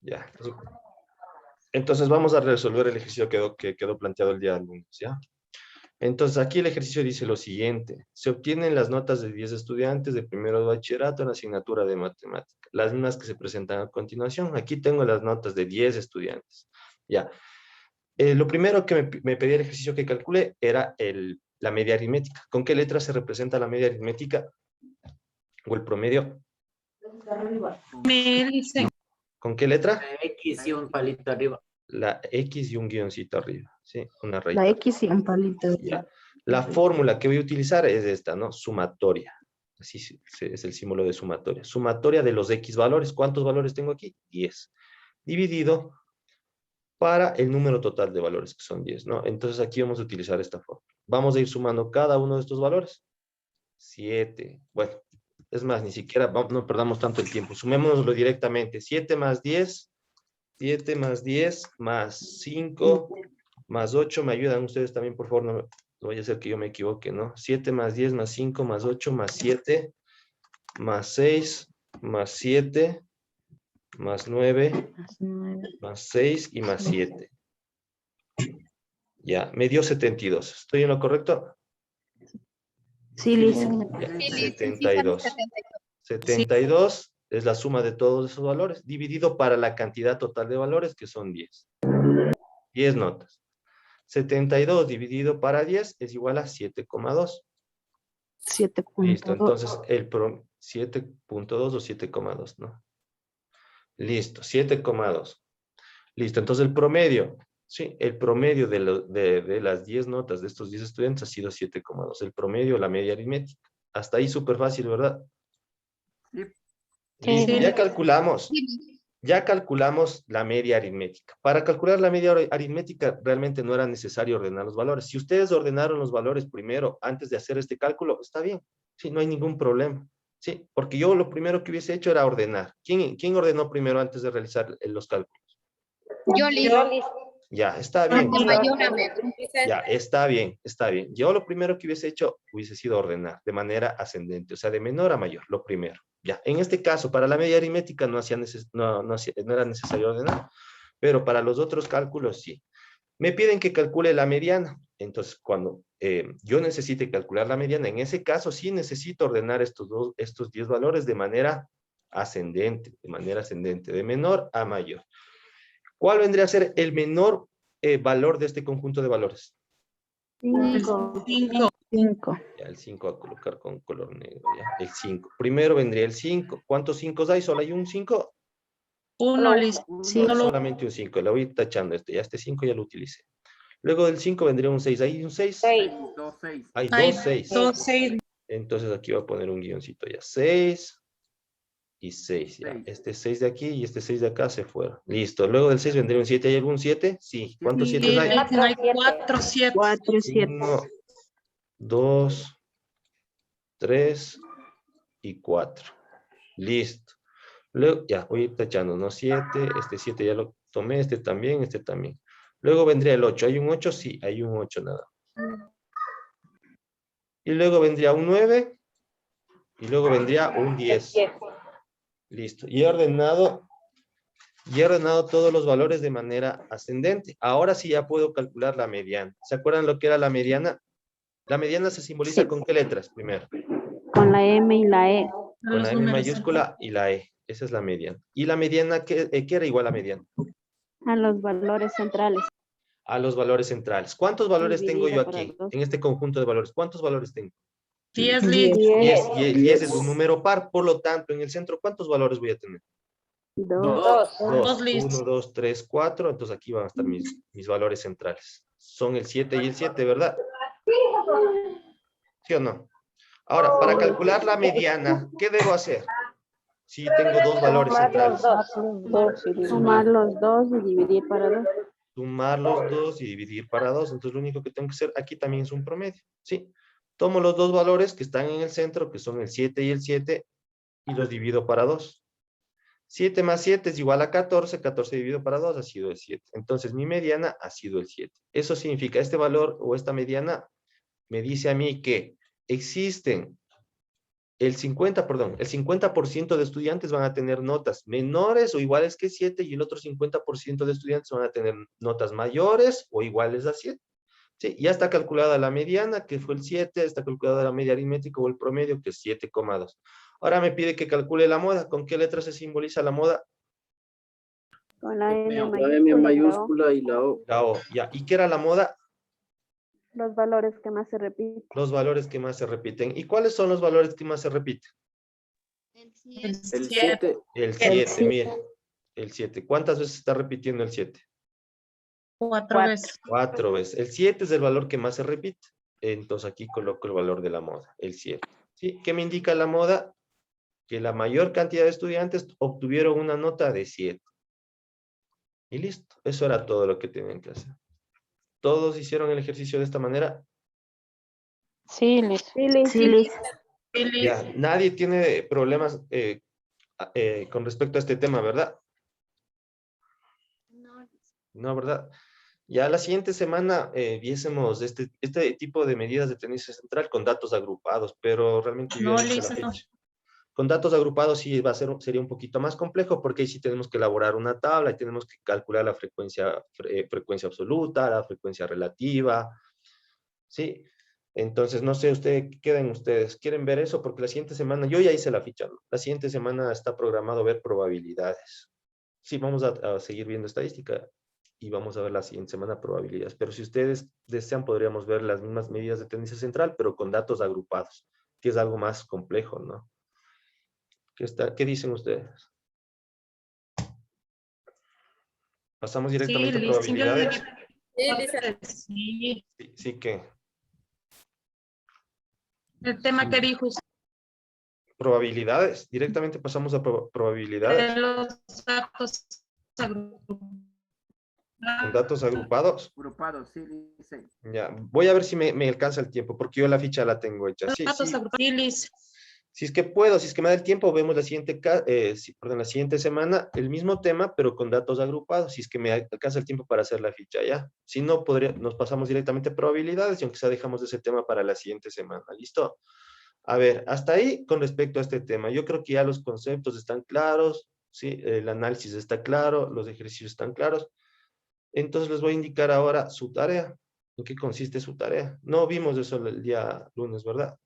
Ya. Entonces vamos a resolver el ejercicio que quedó planteado el día lunes, ¿ya? Entonces aquí el ejercicio dice lo siguiente. Se obtienen las notas de 10 estudiantes de primero de bachillerato en la asignatura de matemática, las mismas que se presentan a continuación. Aquí tengo las notas de 10 estudiantes. Ya. Lo primero que me pedía el ejercicio que calcule era la media aritmética. ¿Con qué letra se representa la media aritmética o el promedio? Me dicen. ¿Con qué letra? La X y un palito arriba. La X y un guioncito arriba, ¿sí? Una rayita. La X y un palito. Ya. La fórmula que voy a utilizar es esta, ¿no? Sumatoria. Así es el símbolo de sumatoria. Sumatoria de los X valores. ¿Cuántos valores tengo aquí? 10. Dividido para el número total de valores, que son 10, ¿no? Entonces aquí vamos a utilizar esta fórmula. Vamos a ir sumando cada uno de estos valores. 7. Bueno, es más, ni siquiera no perdamos tanto el tiempo. Sumémoslo directamente. 7 más 10. 7 más 10 más 5 más 8. ¿Me ayudan ustedes también, por favor? No vaya a ser que yo me equivoque, ¿no? 7 más 10 más 5 más 8 más 7 más 6 más 7 más 9 más 6 y más 7. Ya, me dio 72. ¿Estoy en lo correcto? Sí, listo. Ya, Sí, 72. 72 es la suma de todos esos valores, dividido para la cantidad total de valores, que son 10. 10 notas. 72 dividido para 10 es igual a 7,2. 7.2. Listo, entonces 7.2 o 7,2, ¿no? Listo, 7,2. Listo, entonces el promedio, sí, el promedio de las 10 notas de estos 10 estudiantes ha sido 7,2. El promedio, la media aritmética. Hasta ahí súper fácil, ¿verdad? Listo, Sí. ya calculamos la media aritmética. Para calcular la media aritmética realmente no era necesario ordenar los valores. Si ustedes ordenaron los valores primero antes de hacer este cálculo, está bien. Sí, no hay ningún problema. Sí, porque yo lo primero que hubiese hecho era ordenar. ¿Quién ordenó primero antes de realizar los cálculos? Yo Ya, está bien. Yo Ya, está bien, está bien. Yo lo primero que hubiese hecho hubiese sido ordenar de manera ascendente, o sea, de menor a mayor, lo primero. Ya, en este caso, para la media aritmética no era necesario ordenar, pero para los otros cálculos sí. Me piden que calcule la mediana. Entonces, cuando yo necesite calcular la mediana, en ese caso sí necesito ordenar estos 10 valores de manera ascendente, de menor a mayor. ¿Cuál vendría a ser el menor valor de este conjunto de valores? 5. 5. Ya, el 5 a colocar con color negro, ya. El 5. Primero vendría el 5. ¿Cuántos 5 hay? ¿Solo hay un 5? Uno, listo. Sí. Solamente un 5. Le voy tachando este. Ya este 5 ya lo utilicé. Luego del 5 vendría un 6. ¿Hay un 6? Dos, seis. Hay Hay 2 6. 6. Entonces aquí voy a poner un guioncito ya. 6 y 6. Ya. Este 6 de aquí y este 6 de acá se fueron. Listo. Luego del 6 vendría un 7. ¿Hay algún 7? Sí. ¿Cuántos 7 hay? Hay 4, 7. 4, 7. 1, 2, 3 y 4. Listo. Luego, ya, voy a ir tachando, ¿no? 7, este 7 ya lo tomé, este también, este también. Luego vendría el 8. ¿Hay un 8? Sí, hay un 8 nada. Y luego vendría un 9. Y luego vendría un 10. Listo. Y he ordenado todos los valores de manera ascendente. Ahora sí ya puedo calcular la mediana. ¿Se acuerdan lo que era la mediana? La mediana se simboliza Sí. ¿con qué letras primero? Con la M y la E. Con la M mayúscula y la E. Esa es la mediana. ¿Y la mediana qué era igual a mediana? A los valores centrales. A los valores centrales. ¿Cuántos valores tengo yo Dividido por aquí? 2. En este conjunto de valores. ¿Cuántos valores tengo? 10, 10. 10 es un número par. Por lo tanto, en el centro, ¿cuántos valores voy a tener? 2. 2. listos. 1, 2, 3, 4. Entonces aquí van a estar mis valores centrales. Son el 7 y el 7, ¿verdad? ¿Sí o no? Ahora, para calcular la mediana, ¿qué debo hacer? Si tengo dos valores centrales. Sumar los 2 y dividir para 2. Sumar los 2 y dividir para 2. Entonces lo único que tengo que hacer aquí también es un promedio. ¿Sí? Tomo los dos valores que están en el centro, que son el 7 y el 7, y los divido para 2. 7 más 7 es igual a 14. 14 dividido para 2 ha sido el 7. Entonces mi mediana ha sido el 7. Eso significa, este valor o esta mediana me dice a mí que existen el 50% de estudiantes van a tener notas menores o iguales que 7 y el otro 50% de estudiantes van a tener notas mayores o iguales a 7. Sí, ya está calculada la mediana, que fue el 7, está calculada la media aritmética o el promedio, que es 7,2. Ahora me pide que calcule la moda. ¿Con qué letra se simboliza la moda? Con la M La M mayúscula y la O, mayúscula y la O. La O, ya. ¿Y qué era la moda? los valores que más se repiten. Los valores que más se repiten. ¿Y cuáles son los valores que más se repiten? El El 7. 7. El 7, mire. El 7. ¿Cuántas veces está repitiendo el 7? 4 veces. 4 veces. El 7 es el valor que más se repite. Entonces aquí coloco el valor de la moda, el 7. ¿Sí? ¿Qué me indica la moda? Que la mayor cantidad de estudiantes obtuvieron una nota de 7. Y listo. Eso era todo lo que tenían que hacer. ¿Todos hicieron el ejercicio de esta manera? Sí, Liz. Sí, Liz. Sí, Liz. Sí, Liz. Ya, nadie tiene problemas con respecto a este tema, ¿verdad? No, ¿verdad? Ya la siguiente semana viésemos este tipo de medidas de tendencia central con datos agrupados, pero realmente yo No, ya hice Liz, la no. ficha. Con datos agrupados sí sería un poquito más complejo porque ahí sí tenemos que elaborar una tabla y tenemos que calcular la frecuencia absoluta, la frecuencia relativa, ¿sí? Entonces, no sé, ¿qué quedan ustedes? ¿Quieren ver eso? Porque la siguiente semana, yo ya hice la ficha, ¿no? La siguiente semana está programado ver probabilidades. Sí, vamos a seguir viendo estadística y vamos a ver la siguiente semana probabilidades. Pero si ustedes desean, podríamos ver las mismas medidas de tendencia central, pero con datos agrupados, que es algo más complejo, ¿no? ¿Qué dicen ustedes? ¿Pasamos Sí, directamente a Liz. Sí, yo probabilidades? diría sí. Sí que El tema que dijo usted probabilidades, directamente pasamos a de probabilidades. los datos agrupados. Con datos agrupados. Agrupado, sí, dice. Ya, voy a ver si me alcanza el tiempo, porque yo la ficha la tengo hecha. Sí, Datos sí. agrupados. Sí, Liz. Si es que puedo, si es que me da el tiempo, vemos la la siguiente semana el mismo tema, pero con datos agrupados, si es que me alcanza el tiempo para hacer la ficha, ¿ya? Si no, nos pasamos directamente a probabilidades y aunque sea dejamos ese tema para la siguiente semana, ¿listo? A ver, hasta ahí con respecto a este tema. Yo creo que ya los conceptos están claros, ¿sí? El análisis está claro, los ejercicios están claros. Entonces les voy a indicar ahora su tarea. ¿En qué consiste su tarea? No vimos eso el día lunes, ¿verdad?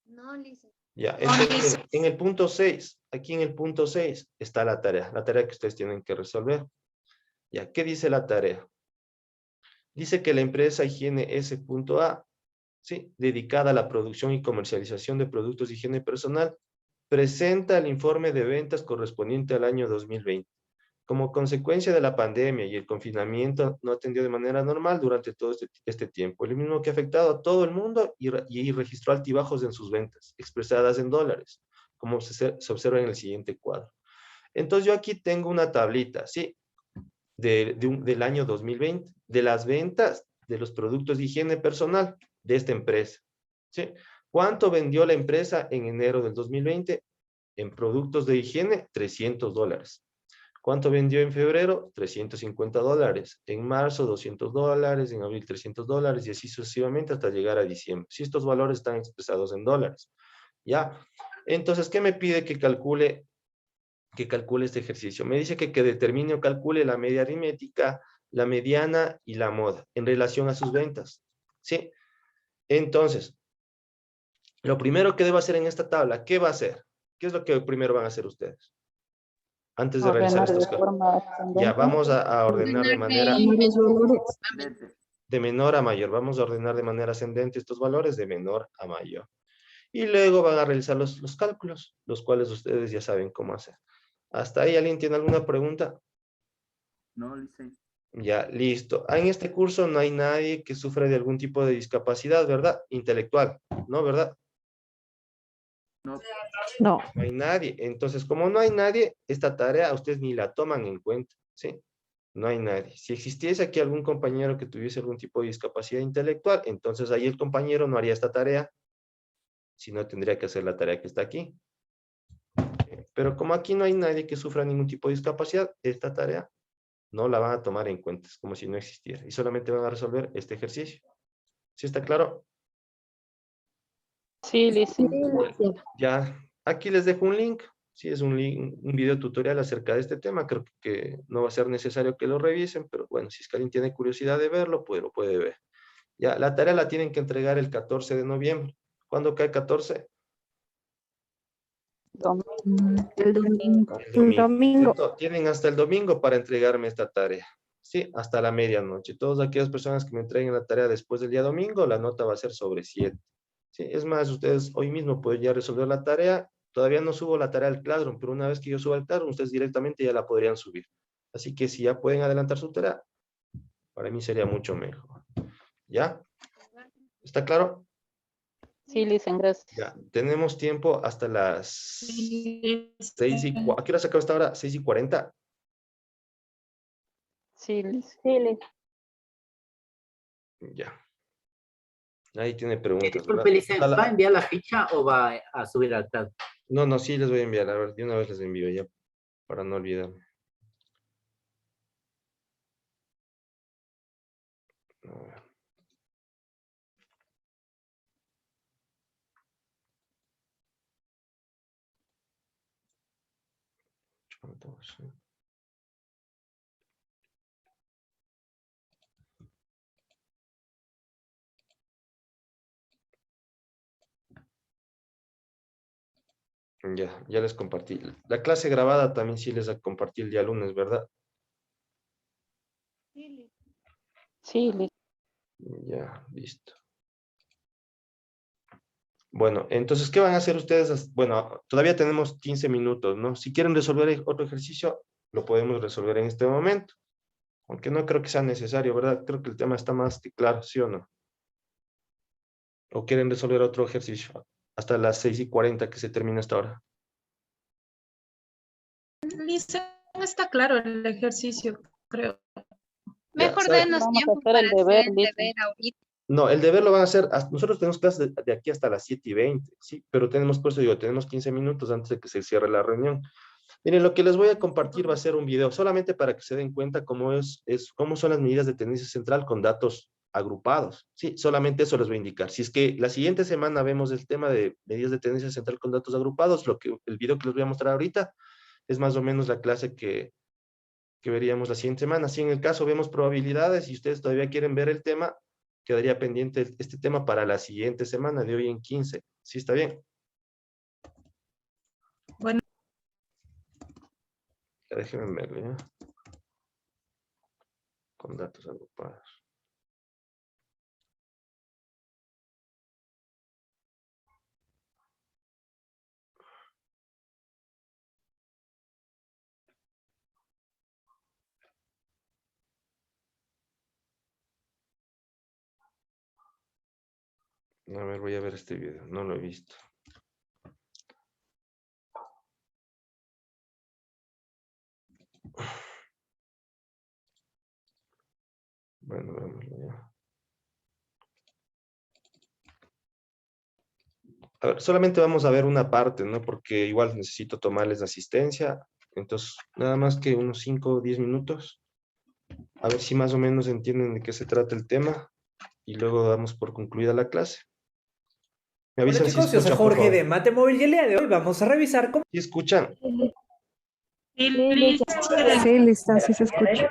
No, Liz. Ya, entonces en el punto 6, aquí en el punto 6 está la tarea que ustedes tienen que resolver. Ya, ¿qué dice la tarea? Dice que la empresa Higiene S.A, ¿sí? Dedicada a la producción y comercialización de productos de higiene personal, presenta el informe de ventas correspondiente al año 2020. Como consecuencia de la pandemia y el confinamiento, no atendió de manera normal durante todo este tiempo, el mismo que ha afectado a todo el mundo y registró altibajos en sus ventas, expresadas en dólares, como se observa en el siguiente cuadro. Entonces yo aquí tengo una tablita, ¿sí? Del año 2020, de las ventas de los productos de higiene personal de esta empresa, ¿sí? ¿Cuánto vendió la empresa en enero del 2020? En productos de higiene, $300. ¿Cuánto vendió en febrero? $350. En marzo, $200. En abril, $300. Y así sucesivamente hasta llegar a diciembre. Si estos valores están expresados en dólares. ¿Ya? Entonces, ¿qué me pide que calcule este ejercicio? Me dice que determine o calcule la media aritmética, la mediana y la moda en relación a sus ventas. ¿Sí? Entonces, lo primero que debo hacer en esta tabla, ¿qué va a hacer? ¿Qué es lo que primero van a hacer ustedes? Antes de realizar estos cálculos. Ya, vamos a ordenar de manera de menor a mayor. Vamos a ordenar de manera ascendente estos valores de menor a mayor. Y luego van a realizar los cálculos, los cuales ustedes ya saben cómo hacer. ¿Hasta ahí alguien tiene alguna pregunta? No, dice. Ya, listo. En este curso no hay nadie que sufra de algún tipo de discapacidad, ¿verdad? Intelectual, ¿no? ¿Verdad? No. No. No hay nadie. Entonces, como no hay nadie, esta tarea ustedes ni la toman en cuenta, ¿sí? No hay nadie. Si existiese aquí algún compañero que tuviese algún tipo de discapacidad intelectual, entonces ahí el compañero no haría esta tarea, sino tendría que hacer la tarea que está aquí. Pero como aquí no hay nadie que sufra ningún tipo de discapacidad, esta tarea no la van a tomar en cuenta, es como si no existiera. Y solamente van a resolver este ejercicio. ¿Sí está claro? Sí, licenciada. Ya, aquí les dejo un link. Sí, es un link, un video tutorial acerca de este tema. Creo que no va a ser necesario que lo revisen, pero bueno, si es que alguien tiene curiosidad de verlo, pues lo puede ver. Ya, la tarea la tienen que entregar el 14 de noviembre. ¿Cuándo cae 14? El domingo. El domingo. Tienen hasta el domingo para entregarme esta tarea. Sí, hasta la medianoche. Todas aquellas personas que me entreguen la tarea después del día domingo, la nota va a ser sobre 7. Sí, es más, ustedes hoy mismo pueden ya resolver la tarea. Todavía no subo la tarea al Classroom, pero una vez que yo suba al Classroom, ustedes directamente ya la podrían subir. Así que si ya pueden adelantar su tarea, para mí sería mucho mejor. ¿Ya? ¿Está claro? Sí, licenciada, gracias. Ya, tenemos tiempo hasta las 6:40. ¿A qué hora se acaba esta hora? 6:40. Sí, licenciada. Ya. Ahí tiene preguntas, ¿verdad? Disculpe, licenciado, ¿va a enviar la ficha o va a subir al chat? No, no, sí les voy a enviar. A ver, de una vez les envío ya, para no olvidarme. A ver. Entonces, ya les compartí. La clase grabada también sí les compartí el día lunes, ¿verdad? Sí, licenciada. Ya, listo. Bueno, entonces, ¿qué van a hacer ustedes? Bueno, todavía tenemos 15 minutos, ¿no? Si quieren resolver otro ejercicio, lo podemos resolver en este momento. Aunque no creo que sea necesario, ¿verdad? Creo que el tema está más que claro, ¿sí o no? ¿O quieren resolver otro ejercicio? Hasta las 6:40 que se termina esta hora. Listo, está claro el ejercicio, creo. Ya, Mejor ¿sabe? denos Vamos a tiempo hacer el para deber, hacer el listo. deber ahorita. No, el deber lo van a hacer, nosotros tenemos clases de aquí hasta las 7:20, ¿sí? Pero tenemos, por eso digo, tenemos 15 minutos antes de que se cierre la reunión. Miren, lo que les voy a compartir va a ser un video, solamente para que se den cuenta cómo son las medidas de tendencia central con datos agrupados, ¿sí? Solamente eso les voy a indicar. Si es que la siguiente semana vemos el tema de medidas de tendencia central con datos agrupados, el video que les voy a mostrar ahorita es más o menos la clase que veríamos la siguiente semana. Si en el caso vemos probabilidades y ustedes todavía quieren ver el tema, quedaría pendiente este tema para la siguiente semana, de hoy en 15. ¿Sí está bien? Bueno. Ya déjenme verlo, ¿ya? Con datos agrupados. A ver, voy a ver este video, no lo he visto. Bueno, veámoslo ya. A ver, solamente vamos a ver una parte, ¿no? Porque igual necesito tomarles asistencia. Entonces, nada más que unos 5 o 10 minutos. A ver si más o menos entienden de qué se trata el tema. Y luego damos por concluida la clase. Me Hola avisan si chicos, yo soy escuchan, por Jorge favor. de Mate Móvil y el día de hoy vamos a revisar cómo ¿Sí escuchan? Sí, listo. Sí, lista, sí se escucha.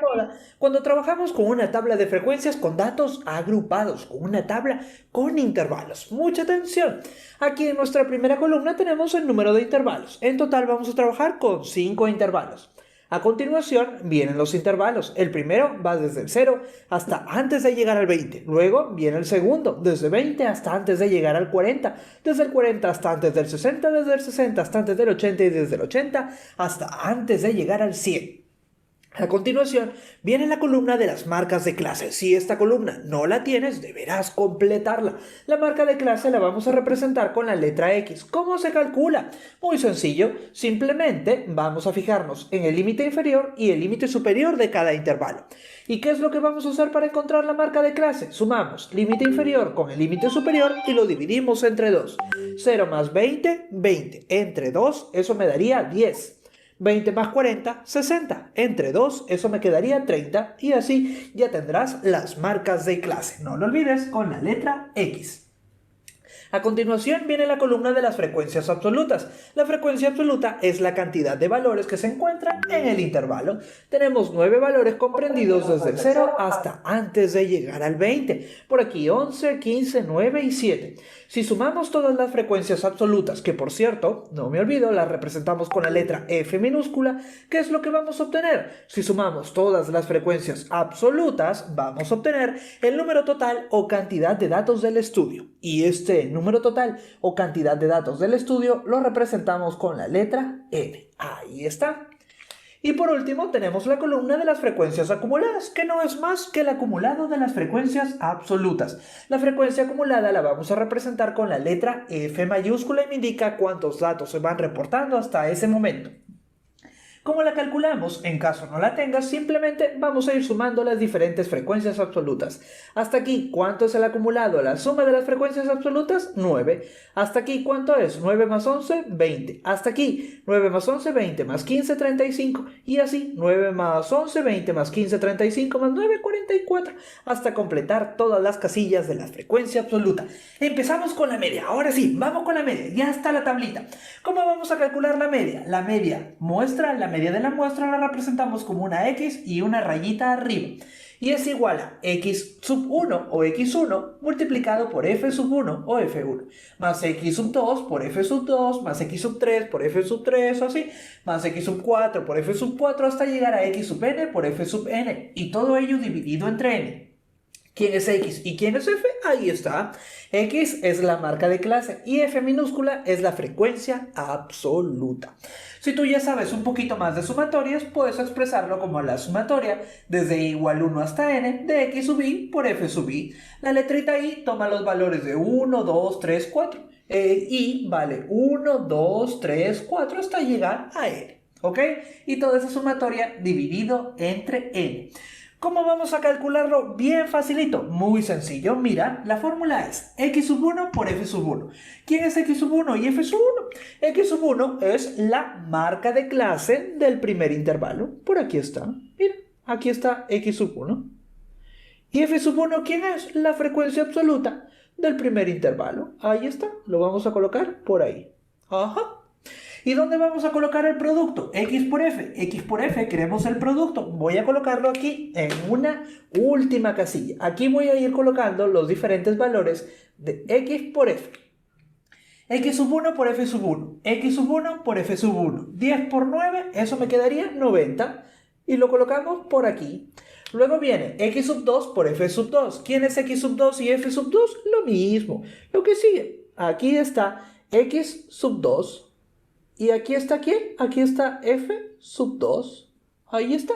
cuando trabajamos con una tabla de frecuencias con datos agrupados, con una tabla con intervalos. Mucha atención. Aquí en nuestra primera columna tenemos el número de intervalos. En total vamos a trabajar con 5 intervalos. A continuación vienen los intervalos. El primero va desde el 0 hasta antes de llegar al 20. Luego viene el segundo, desde 20 hasta antes de llegar al 40. Desde el 40 hasta antes del 60, desde el 60 hasta antes del 80 y desde el 80 hasta antes de llegar al 100. A continuación, viene la columna de las marcas de clase. Si esta columna no la tienes, deberás completarla. La marca de clase la vamos a representar con la letra X. ¿Cómo se calcula? Muy sencillo. Simplemente vamos a fijarnos en el límite inferior y el límite superior de cada intervalo. ¿Y qué es lo que vamos a hacer para encontrar la marca de clase? Sumamos límite inferior con el límite superior y lo dividimos entre 2. 0 más 20, 20. Entre 2, eso me daría 10. 20 más 40, 60. Entre 2, eso me quedaría 30. Y así ya tendrás las marcas de clase. No lo olvides, con la letra X. A continuación viene la columna de las frecuencias absolutas. La frecuencia absoluta es la cantidad de valores que se encuentran en el intervalo. Tenemos 9 valores comprendidos desde el 0 hasta antes de llegar al 20. Por aquí 11, 15, 9 y 7. Si sumamos todas las frecuencias absolutas, que por cierto, no me olvido, las representamos con la letra F minúscula, ¿qué es lo que vamos a obtener? Si sumamos todas las frecuencias absolutas, vamos a obtener el número total o cantidad de datos del estudio. Y este número total o cantidad de datos del estudio lo representamos con la letra N. Ahí está. Y por último tenemos la columna de las frecuencias acumuladas, que no es más que el acumulado de las frecuencias absolutas. La frecuencia acumulada la vamos a representar con la letra F mayúscula y me indica cuántos datos se van reportando hasta ese momento. ¿Cómo la calculamos? En caso no la tengas, simplemente vamos a ir sumando las diferentes frecuencias absolutas. Hasta aquí, ¿cuánto es el acumulado? La suma de las frecuencias absolutas, 9. Hasta aquí, ¿cuánto es? 9 más 11, 20. Hasta aquí, 9 más 11, 20 más 15, 35. Y así, 9 más 11, 20 más 15, 35 más 9, 44. Hasta completar todas las casillas de la frecuencia absoluta. Empezamos con la media. Ahora sí, vamos con la media. Ya está la tablita. ¿Cómo vamos a calcular la media? La media muestra, la media de la muestra la representamos como una X y una rayita arriba. Y es igual a X sub 1 o X1 multiplicado por F sub 1 o F1. Más X sub 2 por F sub 2, más X sub 3 por F sub 3 o así. Más X sub 4 por F sub 4 hasta llegar a X sub N por F sub N. Y todo ello dividido entre N. ¿Quién es X y quién es F? Ahí está. X es la marca de clase y F minúscula es la frecuencia absoluta. Si tú ya sabes un poquito más de sumatorias, puedes expresarlo como la sumatoria desde igual 1 hasta n de X sub i por F sub i. La letrita I toma los valores de 1, 2, 3, 4. I vale 1, 2, 3, 4 hasta llegar a n. ¿Ok? Y toda esa sumatoria dividido entre n. ¿Cómo vamos a calcularlo? Bien facilito, muy sencillo. Mira, la fórmula es X sub 1 por F sub 1. ¿Quién es X sub 1 y F sub 1? X sub 1 es la marca de clase del primer intervalo. Por aquí está. Mira, aquí está X sub 1. ¿Y F sub 1 quién es? La frecuencia absoluta del primer intervalo. Ahí está, lo vamos a colocar por ahí. Ajá. ¿Y dónde vamos a colocar el producto? X por F. X por F, queremos el producto. Voy a colocarlo aquí en una última casilla. Aquí voy a ir colocando los diferentes valores de X por F. X sub 1 por F sub 1. X sub 1 por F sub 1. 10 por 9, eso me quedaría 90. Y lo colocamos por aquí. Luego viene X sub 2 por F sub 2. ¿Quién es X sub 2 y F sub 2? Lo mismo. Lo que sigue. Aquí está X sub 2. ¿Y aquí está quién? Aquí está F sub 2. Ahí está.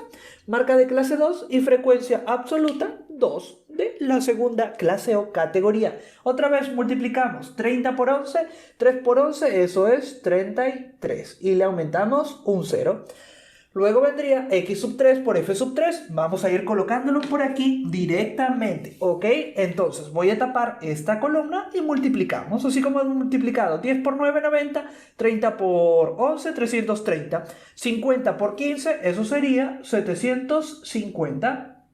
Marca de clase 2 y frecuencia absoluta 2 de la segunda clase o categoría. Otra vez multiplicamos 30 por 11. 3 por 11, eso es 33. Y le aumentamos un 0. Luego vendría X sub 3 por F sub 3. Vamos a ir colocándolo por aquí directamente. ¿Ok? Entonces voy a tapar esta columna y multiplicamos. Así como hemos multiplicado 10 por 9, 90. 30 por 11, 330. 50 por 15, eso sería 750.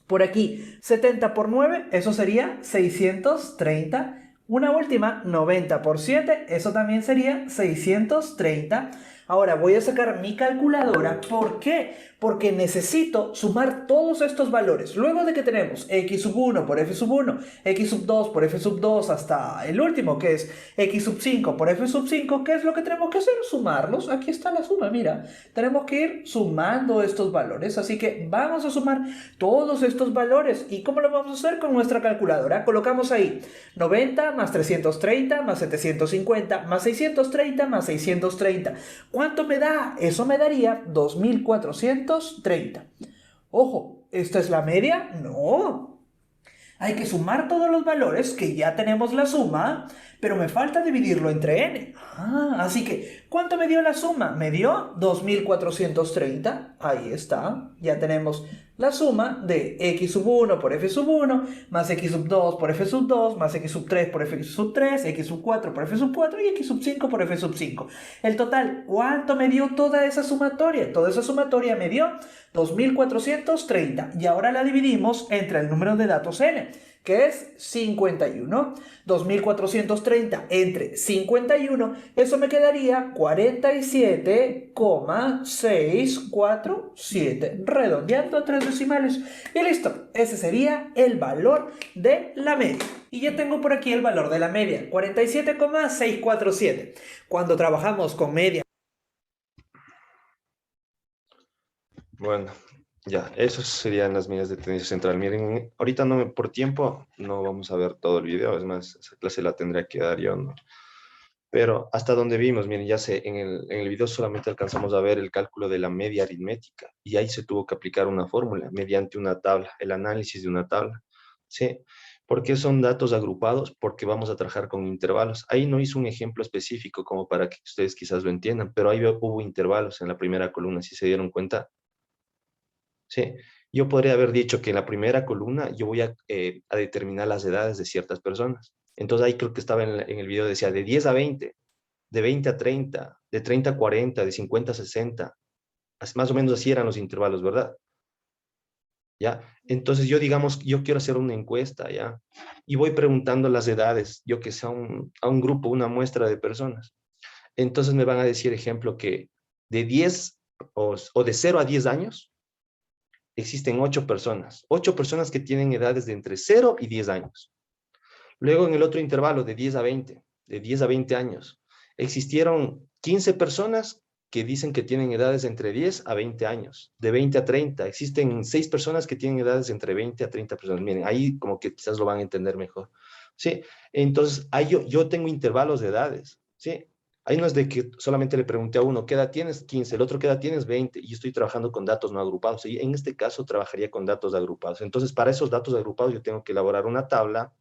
Por aquí, 70 por 9, eso sería 630. Una última, 90 por 7, eso también sería 630. Ahora voy a sacar mi calculadora. ¿Por qué? Porque necesito sumar todos estos valores. Luego de que tenemos X sub 1 por F sub 1, X sub 2 por F sub 2 hasta el último que es X sub 5 por F sub 5, ¿qué es lo que tenemos que hacer? Sumarlos. Aquí está la suma, mira. Tenemos que ir sumando estos valores. Así que vamos a sumar todos estos valores. ¿Y cómo lo vamos a hacer? Con nuestra calculadora. Colocamos ahí 90 más 330 más 750 más 630 más 630. ¿Cuánto me da? Eso me daría 2430. Ojo, ¿esta es la media? No. Hay que sumar todos los valores, que ya tenemos la suma, pero me falta dividirlo entre n. Así que, ¿cuánto me dio la suma? Me dio 2430. Ahí está. Ya tenemos la suma de X sub 1 por F sub 1, más X sub 2 por F sub 2, más X sub 3 por F sub 3, X sub 4 por F sub 4 y X sub 5 por F sub 5. El total, ¿cuánto me dio toda esa sumatoria? Toda esa sumatoria me dio 2430 y ahora la dividimos entre el número de datos n. que es 51. 2430 entre 51, eso me quedaría 47,647, redondeando a 3 decimales. Y listo, ese sería el valor de la media. Y ya tengo por aquí el valor de la media, 47,647. Cuando trabajamos con media. Bueno, ya, esos serían las medidas de tendencia central. Miren, ahorita no, por tiempo no vamos a ver todo el video, es más, esa clase la tendría que dar yo, ¿no? Pero hasta donde vimos, miren, ya sé, en el video solamente alcanzamos a ver el cálculo de la media aritmética y ahí se tuvo que aplicar una fórmula mediante una tabla, el análisis de una tabla, ¿sí? ¿Por qué son datos agrupados? Porque vamos a trabajar con intervalos. Ahí no hice un ejemplo específico como para que ustedes quizás lo entiendan, pero ahí hubo intervalos en la primera columna, si se dieron cuenta. Sí, yo podría haber dicho que en la primera columna yo voy a determinar las edades de ciertas personas. Entonces ahí creo que estaba en el video, decía de 10 a 20, de 20 a 30, de 30 a 40, de 50 a 60. Más o menos así eran los intervalos, ¿verdad? ¿Ya? Entonces yo, digamos, yo quiero hacer una encuesta, ¿ya? Y voy preguntando las edades, yo que sé, a un grupo, una muestra de personas. Entonces me van a decir, ejemplo, que de 10 o de 0 a 10 años, existen 8 personas que tienen edades de entre 0 y 10 años. Luego en el otro intervalo de 10 a 20, de 10 a 20 años, existieron 15 personas que dicen que tienen edades entre 10 a 20 años. De 20 a 30, existen 6 personas que tienen edades entre 20 a 30 personas. Miren, ahí como que quizás lo van a entender mejor. ¿Sí? Entonces, ahí yo tengo intervalos de edades. ¿Sí? Ahí no es de que solamente le pregunté a uno, ¿qué edad tienes? 15, el otro, ¿qué edad tienes? 20, y estoy trabajando con datos no agrupados. Y en este caso trabajaría con datos agrupados. Entonces, para esos datos agrupados yo tengo que elaborar una tabla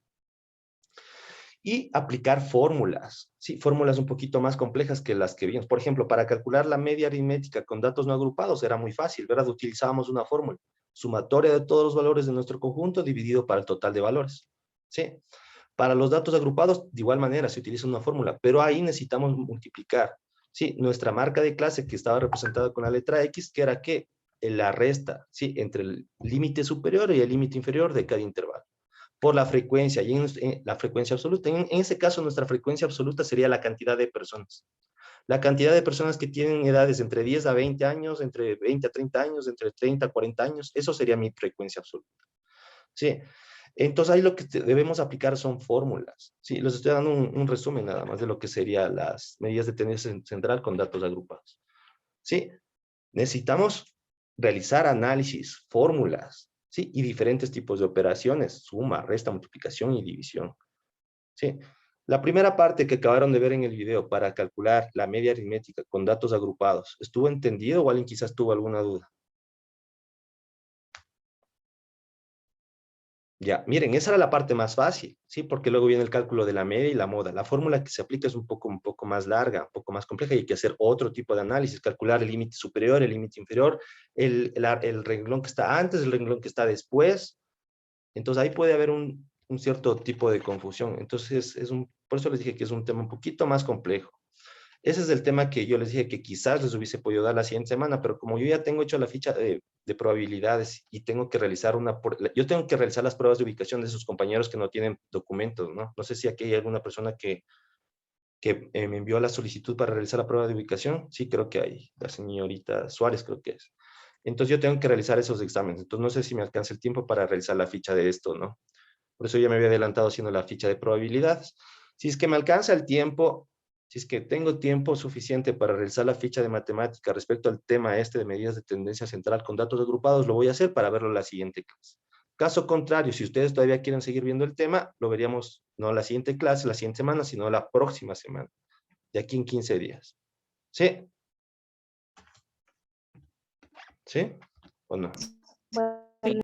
y aplicar fórmulas, ¿sí? Fórmulas un poquito más complejas que las que vimos. Por ejemplo, para calcular la media aritmética con datos no agrupados era muy fácil, ¿verdad? Utilizábamos una fórmula, sumatoria de todos los valores de nuestro conjunto dividido para el total de valores, ¿sí? Para los datos agrupados, de igual manera, se utiliza una fórmula, pero ahí necesitamos multiplicar, ¿sí? Nuestra marca de clase que estaba representada con la letra X, que era ¿qué? La resta, ¿sí? Entre el límite superior y el límite inferior de cada intervalo, por la frecuencia, y en la frecuencia absoluta. En ese caso, nuestra frecuencia absoluta sería la cantidad de personas. La cantidad de personas que tienen edades entre 10 a 20 años, entre 20 a 30 años, entre 30 a 40 años, eso sería mi frecuencia absoluta. ¿Sí? Entonces ahí lo que debemos aplicar son fórmulas. ¿Sí? Les estoy dando un resumen nada más de lo que serían las medidas de tendencia central con datos agrupados. ¿Sí? Necesitamos realizar análisis, fórmulas, ¿sí? Y diferentes tipos de operaciones, suma, resta, multiplicación y división. ¿Sí? La primera parte que acabaron de ver en el video para calcular la media aritmética con datos agrupados, ¿estuvo entendido o alguien quizás tuvo alguna duda? Ya, miren, esa era la parte más fácil, ¿sí? Porque luego viene el cálculo de la media y la moda. La fórmula que se aplica es un poco más larga, un poco más compleja, y hay que hacer otro tipo de análisis, calcular el límite superior, el límite inferior, el renglón que está antes, el renglón que está después. Entonces ahí puede haber un cierto tipo de confusión. Entonces, por eso les dije que es un tema un poquito más complejo. Ese es el tema que yo les dije que quizás les hubiese podido dar la siguiente semana, pero como yo ya tengo hecho la ficha de probabilidades y tengo que realizar yo tengo que realizar las pruebas de ubicación de sus compañeros que no tienen documentos, ¿no? No sé si aquí hay alguna persona que me envió la solicitud para realizar la prueba de ubicación. Sí, creo que hay. La señorita Suárez creo que es. Entonces yo tengo que realizar esos exámenes. Entonces no sé si me alcanza el tiempo para realizar la ficha de esto, ¿no? Por eso ya me había adelantado haciendo la ficha de probabilidades. Si es que me alcanza el tiempo, si es que tengo tiempo suficiente para realizar la ficha de matemática respecto al tema de medidas de tendencia central con datos agrupados, lo voy a hacer para verlo en la siguiente clase. Caso contrario, si ustedes todavía quieren seguir viendo el tema, lo veríamos no la siguiente clase, la siguiente semana, sino la próxima semana, de aquí en 15 días. ¿Sí? ¿Sí? ¿O no? Bueno,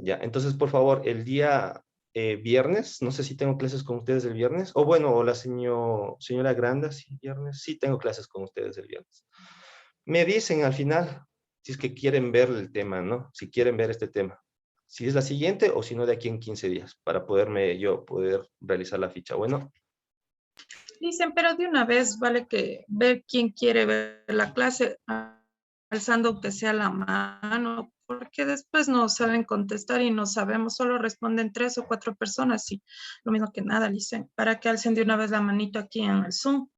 Ya, entonces, por favor, el día viernes, no sé si tengo clases con ustedes el viernes, o bueno, o la señora Granda, sí, viernes, sí tengo clases con ustedes el viernes. Me dicen al final, si es que quieren ver el tema, ¿no? Si quieren ver este tema. Si es la siguiente o si no de aquí en 15 días, para poder realizar la ficha. Bueno. Dicen, pero de una vez vale que ver quién quiere ver la clase alzando aunque sea la mano, porque después no saben contestar y no sabemos, solo responden 3 o 4 personas, y lo mismo que nada, Licen, para que alcen de una vez la manito aquí en el Zoom.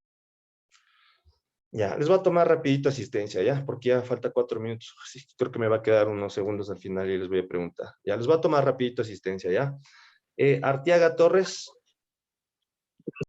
Ya, les voy a tomar rapidito asistencia, ¿ya? Porque ya falta 4 minutos. Sí, creo que me va a quedar unos segundos al final y les voy a preguntar. Ya, les voy a tomar rapidito asistencia, ¿ya? Arteaga Torres,